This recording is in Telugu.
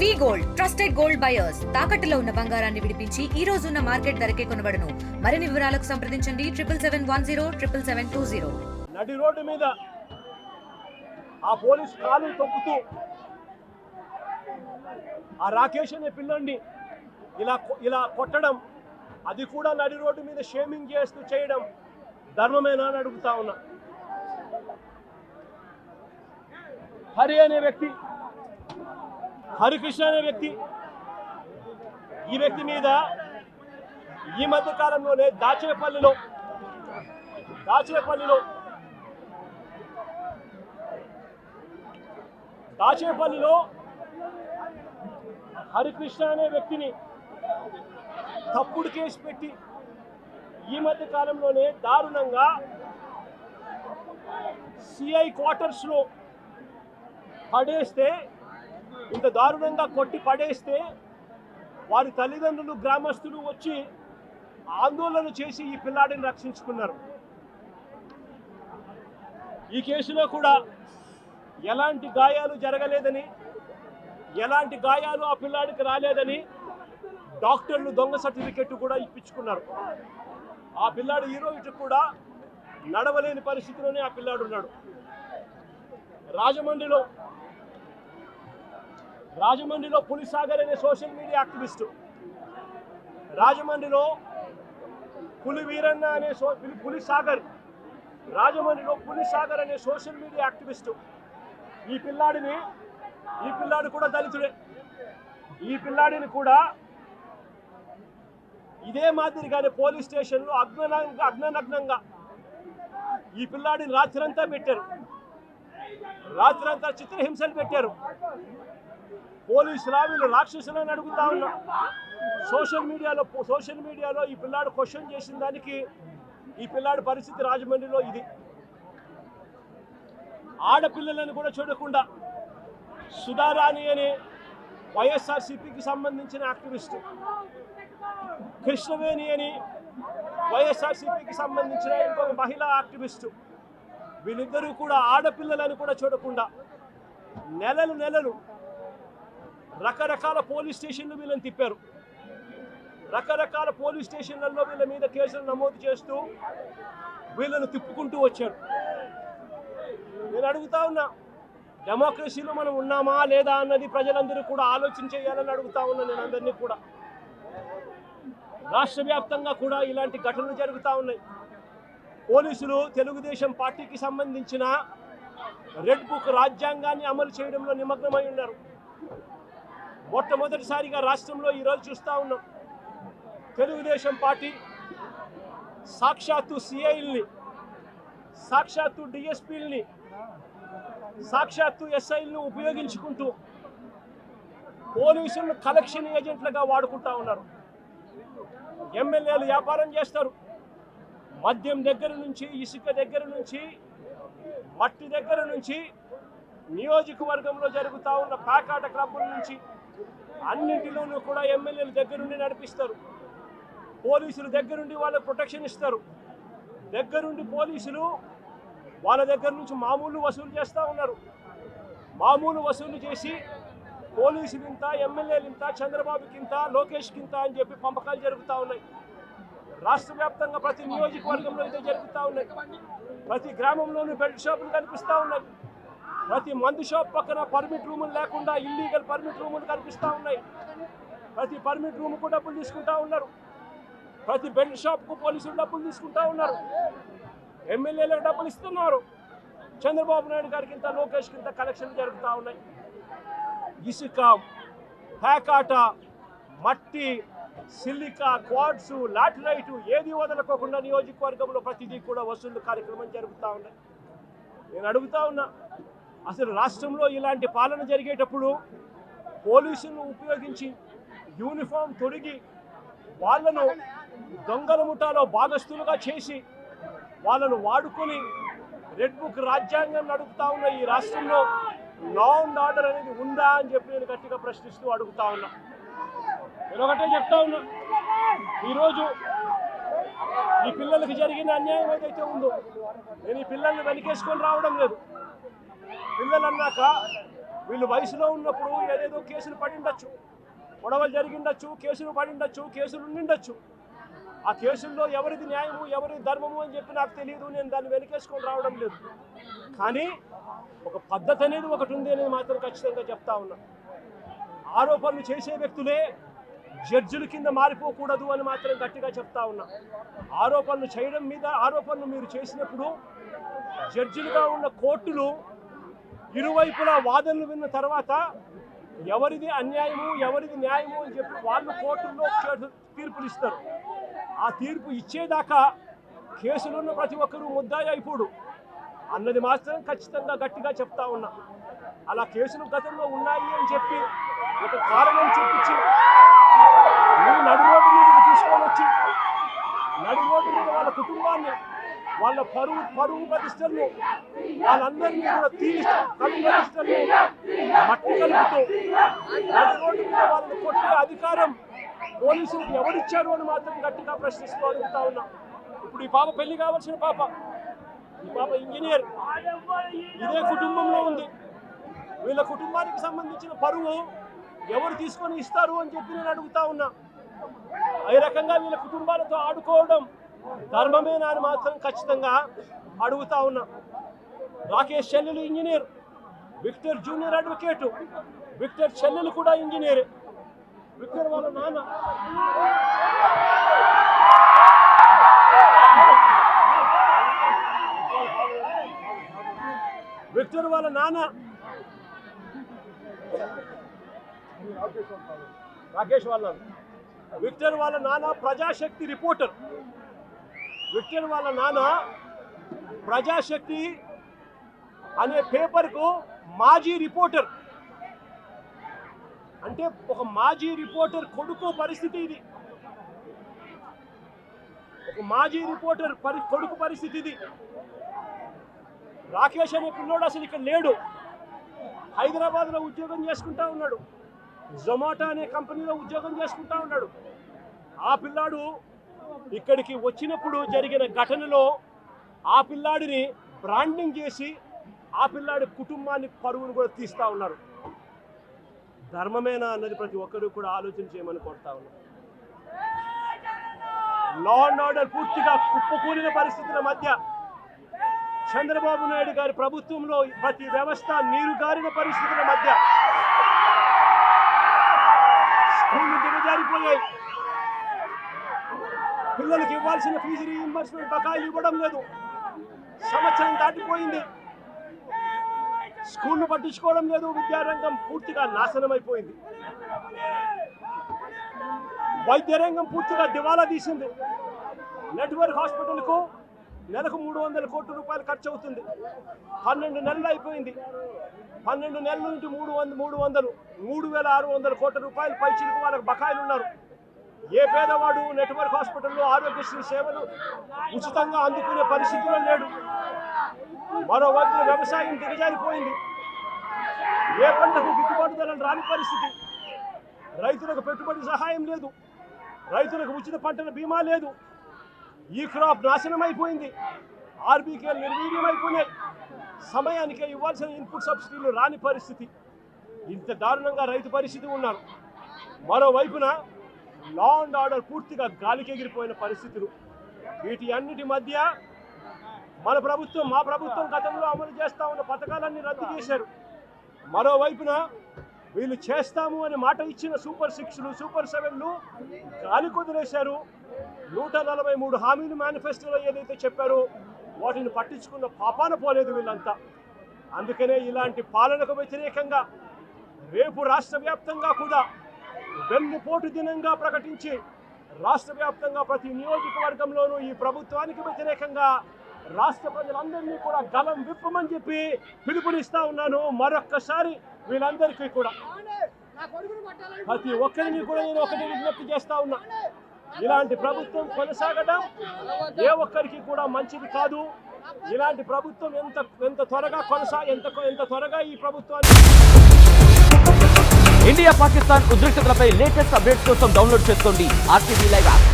వి గోల్డ్ ట్రస్టెడ్ గోల్డ్ బయర్స్ తాకట్టులో ఉన్న బంగారాన్ని విడిపించి ఈ రోజు ఉన్న మార్కెట్ ధరకే కొనబడును. మరిన్ని వివరాలకు సంప్రదించండి 7771077720. నడి రోడ్డు మీద ఆ పోలీసు కాలు తొక్కుతూ ఆ రాకేష్ అనే పిల్లోడిని ఇలా కొట్టడం, అది కూడా నడి రోడ్డు మీద షేమింగ్ చేస్తూ చేయడం ధర్మమేనా అని అడుగుతా ఉన్నా. హరి అనే వ్యక్తి, హరికృష్ణ అనే వ్యక్తి, ఈ వ్యక్తి మీద ఈ మధ్య కాలంలోనే దాచేపల్లిలో హరికృష్ణ అనే వ్యక్తిని తప్పుడు కేసు పెట్టి ఈ మధ్య కాలంలోనే దారుణంగా సిఐ క్వార్టర్స్లో పడేస్తే, ఇంత దారుణంగా కొట్టి పడేస్తే వారి తల్లిదండ్రులు గ్రామస్తులు వచ్చి ఆందోళన చేసి ఈ పిల్లాడిని రక్షించుకున్నారు. ఈ కేసులో కూడా ఎలాంటి గాయాలు జరగలేదని, ఎలాంటి గాయాలు ఆ పిల్లాడికి రాలేదని డాక్టర్లు దొంగ సర్టిఫికెట్ కూడా ఇప్పించుకున్నారు. ఆ పిల్లాడు ఈ రోజు కూడా నడవలేని పరిస్థితిలోనే ఆ పిల్లాడు ఉన్నాడు. రాజమండ్రిలో పులిసాగర్ అనే సోషల్ మీడియా యాక్టివిస్టు, రాజమండ్రిలో పులివీరన్న అనే పులిసాగర్ అనే సోషల్ మీడియా యాక్టివిస్టు, ఈ పిల్లాడు కూడా దళితుడే. ఈ పిల్లాడిని కూడా ఇదే మాదిరిగానే పోలీస్ స్టేషన్లో అగ్ననగ్నంగా ఈ పిల్లాడిని రాత్రంతా పెట్టారు, రాత్రంతా చిత్రహింసలు పెట్టారు. పోలీసులు వీళ్ళు రాక్షసులని అడుగుతా ఉన్నా. సోషల్ మీడియాలో ఈ పిల్లాడు క్వశ్చన్ చేసిన దానికి ఈ పిల్లాడి పరిస్థితి రాజమండ్రిలో ఇది. ఆడపిల్లలను కూడా చూడకుండా సుధారాణి అనే వైఎస్ఆర్సీపీకి సంబంధించిన యాక్టివిస్టు, కృష్ణవేణి అని వైఎస్ఆర్సీపీకి సంబంధించిన ఇంకొక మహిళా యాక్టివిస్టు, వీళ్ళిద్దరూ కూడా ఆడపిల్లలను కూడా చూడకుండా నెలలు రకరకాల పోలీస్ స్టేషన్లు వీళ్ళని తిప్పారు. రకరకాల పోలీస్ స్టేషన్లలో వీళ్ళ మీద కేసులు నమోదు చేస్తూ వీళ్ళను తిప్పుకుంటూ వచ్చారు. నేను అడుగుతా ఉన్నా, డెమోక్రసీలో మనం ఉన్నామా లేదా అన్నది ప్రజలందరూ కూడా ఆలోచన చేయాలని అడుగుతా ఉన్నా నేను అందరినీ కూడా. రాష్ట్ర వ్యాప్తంగా కూడా ఇలాంటి ఘటనలు జరుగుతూ ఉన్నాయి. పోలీసులు తెలుగుదేశం పార్టీకి సంబంధించిన రెడ్ బుక్ రాజ్యాంగాన్ని అమలు చేయడంలో నిమగ్నమై ఉన్నారు. మొట్టమొదటిసారిగా రాష్ట్రంలో ఈరోజు చూస్తూ ఉన్నాం, తెలుగుదేశం పార్టీ సాక్షాత్తు సిఐల్ని, సాక్షాత్తు డిఎస్పీల్ని, సాక్షాత్తు ఎస్ఐలను ఉపయోగించుకుంటూ పోలీసులను కలెక్షన్ ఏజెంట్లుగా వాడుకుంటా ఉన్నారు. ఎమ్మెల్యేలు వ్యాపారం చేస్తారు. మద్యం దగ్గర నుంచి, ఇసుక దగ్గర నుంచి, మట్టి దగ్గర నుంచి, నియోజకవర్గంలో జరుగుతూ ఉన్న ప్యాకాట క్లబ్బుల నుంచి అన్నింటిలోనూ కూడా ఎమ్మెల్యేలు దగ్గరుండి నడిపిస్తారు. పోలీసులు దగ్గరుండి వాళ్ళకు ప్రొటెక్షన్ ఇస్తారు. దగ్గరుండి పోలీసులు వాళ్ళ దగ్గర నుంచి మామూలు వసూలు చేస్తూ ఉన్నారు. మామూలు వసూలు చేసి పోలీసులు ఇంత, ఎమ్మెల్యేలు ఇంత, చంద్రబాబుకి ఇంత, లోకేష్కి ఇంత అని చెప్పి పంపకాలు జరుగుతూ ఉన్నాయి. రాష్ట్ర వ్యాప్తంగా ప్రతి నియోజకవర్గంలో ఇదే జరుగుతూ ఉన్నాయి. ప్రతి గ్రామంలోనూ బెల్ట్ షాపులు కనిపిస్తూ ఉన్నాయి. ప్రతి మందు షాప్ పక్కన పర్మిట్ రూములు లేకుండా ఇల్లీగల్ పర్మిట్ రూములు కనిపిస్తూ ఉన్నాయి. ప్రతి పర్మిట్ రూముకు డబ్బులు తీసుకుంటా ఉన్నారు. ప్రతి బెల్ట్ షాప్కు పోలీసులు డబ్బులు తీసుకుంటా ఉన్నారు. ఎమ్మెల్యేలకు డబ్బులు ఇస్తున్నారు. చంద్రబాబు నాయుడు గారికి ఇంత, లోకేష్కి ఇంత కలెక్షన్లు జరుగుతూ ఉన్నాయి. ఇసుక, ప్యాకాట, మట్టి, సిలికా, క్వాడ్స్, లాటరైటు ఏది వదలకోకుండా నియోజకవర్గంలో ప్రతిదీ కూడా వసూలు కార్యక్రమం జరుగుతూ ఉన్నాయి. నేను అడుగుతా ఉన్నా, అసలు రాష్ట్రంలో ఇలాంటి పాలన జరిగేటప్పుడు పోలీసులను ఉపయోగించి యూనిఫామ్ తొడిగి వాళ్ళను దొంగల ముఠాలో భాగస్థులుగా చేసి వాళ్ళను వాడుకొని రెడ్ బుక్ రాజ్యాంగం నడుపుతా ఉన్న ఈ రాష్ట్రంలో లా అండ్ ఆర్డర్ అనేది ఉందా అని చెప్పి నేను గట్టిగా ప్రశ్నిస్తూ అడుగుతా ఉన్నా. నేను ఒకటే చెప్తా ఉన్నా, ఈరోజు ఈ పిల్లలకి జరిగిన అన్యాయం ఏదైతే ఉందో, నేను ఈ పిల్లల్ని వెనకేసుకొని రావడం లేదు. పిల్లలు అన్నాక వీళ్ళు వయసులో ఉన్నప్పుడు ఏదేదో కేసులు పడిండొచ్చు, గొడవలు జరిగిండొచ్చు, కేసులు పడిండొచ్చు, కేసులు ఉండిండొచ్చు. ఆ కేసుల్లో ఎవరిది న్యాయము ఎవరిది ధర్మము అని చెప్పి నాకు తెలియదు, నేను దాన్ని వెనకేసుకొని రావడం లేదు. కానీ ఒక పద్ధతి అనేది ఒకటి ఉంది అనేది మాత్రం ఖచ్చితంగా చెప్తా ఉన్నా. ఆరోపణలు చేసే వ్యక్తులే జడ్జిల కింద మారిపోకూడదు అని మాత్రం గట్టిగా చెప్తా ఉన్నా. ఆరోపణలు చేయడం మీద ఆరోపణలు మీరు చేసినప్పుడు జడ్జిలుగా ఉన్న కోర్టులు ఇరువైపులా వాదనలు విన్న తర్వాత ఎవరిది అన్యాయము ఎవరిది న్యాయము అని చెప్పి వాళ్ళు కోర్టుల్లో తీర్పులు ఇస్తారు. ఆ తీర్పు ఇచ్చేదాకా కేసులున్న ప్రతి ఒక్కరూ ముద్దాయి అయిపోడు అన్నది మాత్రం ఖచ్చితంగా గట్టిగా చెప్తా ఉన్నా. అలా కేసులు గతంలో ఉన్నాయి అని చెప్పి ఒక కారణం చూపించి నడి రోడ్డు మీదకి తీసుకొని వచ్చి నడి రోడ్డు మీద వాళ్ళ కుటుంబాన్ని వాళ్ళ పరువు ప్రతిష్టలను వాళ్ళందరినీ కూడా ప్రతిష్టలను మట్టి కలుపుతూ నడి రోడ్డు మీద వాళ్ళని కొట్టే అధికారం పోలీసులకు ఎవరిచ్చారు అని మాత్రం గట్టిగా ప్రశ్నిస్తూ అడుగుతా ఉన్నా. ఇప్పుడు ఈ పాప పెళ్లి కావాల్సిన పాప, ఈ పాప ఇంజనీర్, ఇదే కుటుంబంలో ఉంది. వీళ్ళ కుటుంబానికి సంబంధించిన పరువు ఎవరు తీసుకొని ఇస్తారు అని చెప్పి నేను అడుగుతా ఉన్నా. ఈ రకంగా వీళ్ళ కుటుంబాలతో ఆడుకోవడం ధర్మమేనా అని మాత్రం ఖచ్చితంగా అడుగుతా ఉన్నా. రాకేష్ చెల్లెలు engineer, Victor junior advocate, Victor చెల్లెలు కూడా ఇంజనీర్, విక్టర్ వాళ్ళ నాన్న రాకేష్ వాళ్ళ విక్టర్ వాళ్ళ నాన్న ప్రజాశక్తి రిపోర్టర్, విక్టర్ వాళ్ళ నాన్న ప్రజాశక్తి అనే పేపర్కు మాజీ రిపోర్టర్. అంటే ఒక మాజీ రిపోర్టర్ కొడుకు పరిస్థితి ఇది, ఒక మాజీ రిపోర్టర్ కొడుకు పరిస్థితి ఇది. రాకేష్ అనే పిల్లోడు అసలు ఇక్కడ లేడు, హైదరాబాద్లో ఉద్యోగం చేసుకుంటా ఉన్నాడు, జొమాటో అనే కంపెనీలో ఉద్యోగం చేసుకుంటా ఉన్నాడు. ఆ పిల్లాడు ఇక్కడికి వచ్చినప్పుడు జరిగిన ఘటనలో ఆ పిల్లాడిని బ్రాండింగ్ చేసి ఆ పిల్లాడి కుటుంబాన్ని పరువును కూడా తీస్తా ఉన్నారు. ధర్మమేనా అన్నది ప్రతి ఒక్కరూ కూడా ఆలోచన చేయమని కోరుతా ఉన్నారు. లా అండ్ ఆర్డర్ పూర్తిగా కుప్పకూలిన పరిస్థితుల మధ్య చంద్రబాబు నాయుడు గారి ప్రభుత్వంలో ప్రతి వ్యవస్థ నీరుగారిన పరిస్థితుల మధ్య స్కూళ్లు దిగజారిపోయాయి. పిల్లలకు ఇవ్వాల్సిన ఫీజు రీయింబర్స్మెంట్ బకాయిలు ఇవ్వడం లేదు. సంవత్సరం దాటిపోయింది, స్కూళ్లు పట్టించుకోవడం లేదు. విద్యారంగం పూర్తిగా నాశనం అయిపోయింది. వైద్య రంగం పూర్తిగా దివాలా తీసింది. నెట్వర్క్ హాస్పిటల్కు నెలకు 300 కోట్ల రూపాయలు ఖర్చు అవుతుంది. 12 నెలలు అయిపోయింది. 12 నెలల నుండి 3,600 కోట్ల రూపాయలు పైచిలకు వాళ్ళకి బకాయిలు ఉన్నారు. ఏ పేదవాడు నెట్వర్క్ హాస్పిటల్లో ఆరోగ్యశ్రీ సేవలు ఉచితంగా అందుకునే పరిస్థితిలో లేడు. మరోవైపు వ్యవసాయం దిగజారిపోయింది. ఏ పంటకు గిట్టుబాటు ధరలు రాని పరిస్థితి. రైతులకు పెట్టుబడి సహాయం లేదు, రైతులకు ఉచిత పంటల బీమా లేదు. ఈ క్రాప్ నాశనం అయిపోయింది. ఆర్బీకేలు నిర్వీర్యం అయిపోయినాయి. సమయానికే ఇవ్వాల్సిన ఇన్పుట్ సబ్సిడీలు రాని పరిస్థితి. ఇంత దారుణంగా రైతు పరిస్థితి ఉన్నారు. మరోవైపున లా అండ్ ఆర్డర్ పూర్తిగా గాలికి ఎగిరిపోయిన పరిస్థితులు. వీటి అన్నిటి మధ్య మా ప్రభుత్వం గతంలో అమలు చేస్తా ఉన్న పథకాలన్నీ రద్దు చేశారు. మరోవైపున వీళ్ళు చేస్తాము అని మాట ఇచ్చిన సూపర్ 6లు సూపర్ 7లు గాలి కొదిలేశారు. 143 హామీలు మేనిఫెస్టోలో ఏదైతే చెప్పారో వాటిని పట్టించుకున్న పాపాన పోలేదు వీళ్ళంతా. అందుకనే ఇలాంటి పాలనకు వ్యతిరేకంగా రేపు రాష్ట్ర వ్యాప్తంగా కూడా వెన్నుపోటు దినంగా ప్రకటించి రాష్ట్ర వ్యాప్తంగా ప్రతి నియోజకవర్గంలోనూ ఈ ప్రభుత్వానికి వ్యతిరేకంగా రాష్ట్ర ప్రజలందరినీ కూడా గలం విప్పమని చెప్పి పిలుపునిస్తా ఉన్నాను. మరొక్కసారి వీళ్ళందరికీ కూడా ప్రతి ఒక్కరిని కూడా నేను ఒకటి విజ్ఞప్తి చేస్తా ఉన్నా. ఇలాంటి ప్రభుత్వం కొనసాగడం ఏ ఒక్కరికి కూడా మంచిది కాదు. ఇలాంటి ప్రభుత్వం ఎంత త్వరగా ఈ ప్రభుత్వాన్ని ఇండియా పాకిస్తాన్ ఉద్రిక్తతలపై లేటెస్ట్ అప్డేట్స్ కోసం డౌన్లోడ్ చేసుకోండి RTV లైవ్ యాప్.